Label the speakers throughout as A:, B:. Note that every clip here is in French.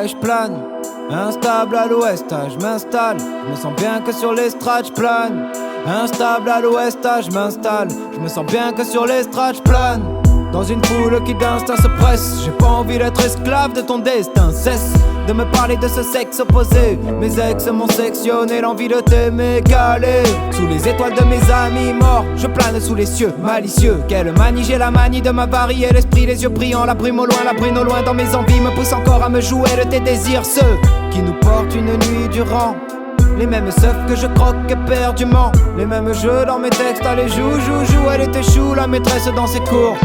A: Ouais, j'plane, instable à l'ouest, je m'installe. Je me sens bien que sur l'estrade, j'plane. Instable à l'ouest, je m'installe. Je me sens bien que sur l'estrade, j'plane. Dans une foule qui d'instinct se presse. J'ai pas envie d'être esclave de ton destin. Cesse de me parler de ce sexe opposé. Mes ex m'ont sectionné l'envie de t'aimer calé. Sous les étoiles de mes amis morts, je plane sous les cieux malicieux. Quelle manie, j'ai la manie de m'avarier l'esprit, les yeux brillants, la prime au loin, la brune au loin. Dans mes envies me poussent encore à me jouer de tes désirs. Ceux qui nous portent une nuit durant. Les mêmes seufs que je croque éperdument. Les mêmes jeux dans mes textes, allez joue, elle était chou, la maîtresse dans ses cours.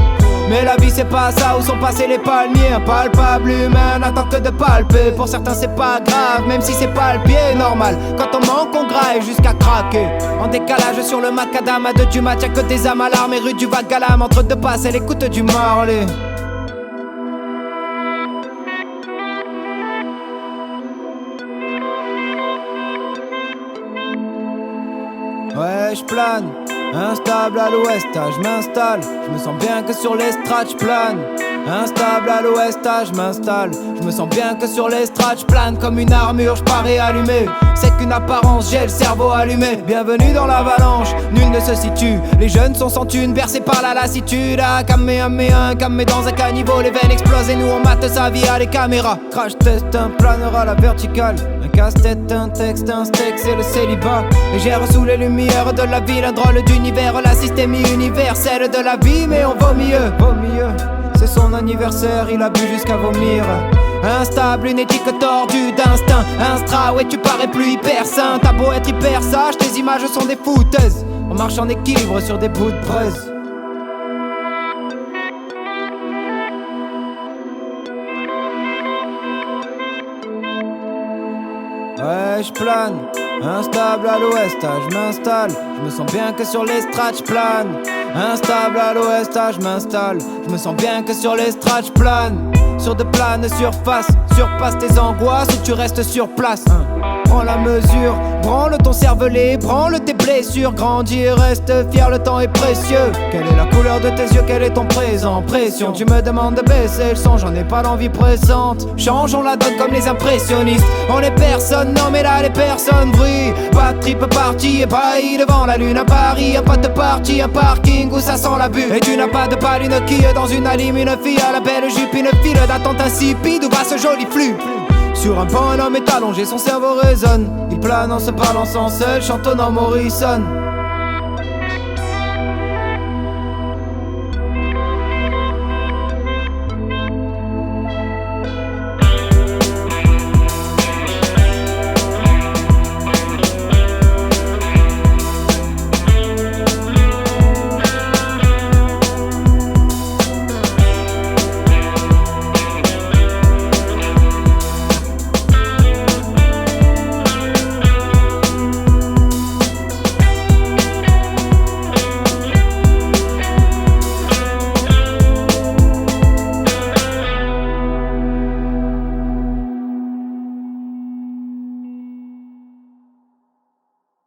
A: Mais la vie c'est pas ça, où sont passés les palmiers. Impalpable, humain, n'attend que de palper. Pour certains c'est pas grave, même si c'est pas le pied normal. Quand on manque on graille jusqu'à craquer. En décalage sur le macadam à 2 du mat, y'a que des âmes à larmes et rue du Vagalame. Entre deux passes, elle écoute du Marley. Ouais, j'plane, instable à l'ouest, je m'installe. Je me sens bien que sur l'estrade, j'plane. Instable à l'ouest, je m'installe. Je me sens bien que sur l'estrade, j'plane comme une armure, j'parais allumé. C'est qu'une apparence, j'ai le cerveau allumé. Bienvenue dans l'avalanche, nul ne se situe. Les jeunes sont sans thune, bercés par la lassitude. Ah, camé dans un caniveau. Les veines explosent et nous on mate sa vie à les caméras. Crash test, un planeur à la verticale. Un casse-tête, un texte, un steak, c'est le célibat. Légère sous les lumières de la ville, un drôle d'univers. La systémie universelle de la vie, mais on vaut mieux. C'est son anniversaire, il a bu jusqu'à vomir. Instable, une éthique tordue d'instinct. Instra, ouais tu parais plus hyper sain. T'as beau être hyper sage, tes images sont des foutaises. On marche en équilibre sur des bouts de braise. Ouais, j'plane, instable à l'ouest, je m'installe. Je me sens bien que sur l'estrade, j'plane. Instable à l'ouest, je m'installe. Je me sens bien que sur l'estrade, j'plane. Sur de planes surfaces, surpasse tes angoisses ou tu restes sur place. Prends la mesure, branle ton cervelet, branle tes blessures. Grandis, reste fier, le temps est précieux. Quelle est la couleur de tes yeux, quel est ton présent? Pression, tu me demandes de baisser le son, j'en ai pas l'envie pressante. Changeons la donne comme les impressionnistes. On est personne, non mais là les personnes brillent. Pas de trip parti, ébahi devant la lune à Paris. Y'a pas de party, un parking où ça sent l'abus. Et tu n'as pas de balle, une quille dans une alime, une fille à la belle jupe, une file d'attente insipide. Où va ce joli flux? Sur un banc, un homme est allongé, son cerveau résonne. Il plane en se balançant seul, chantonnant Morrison.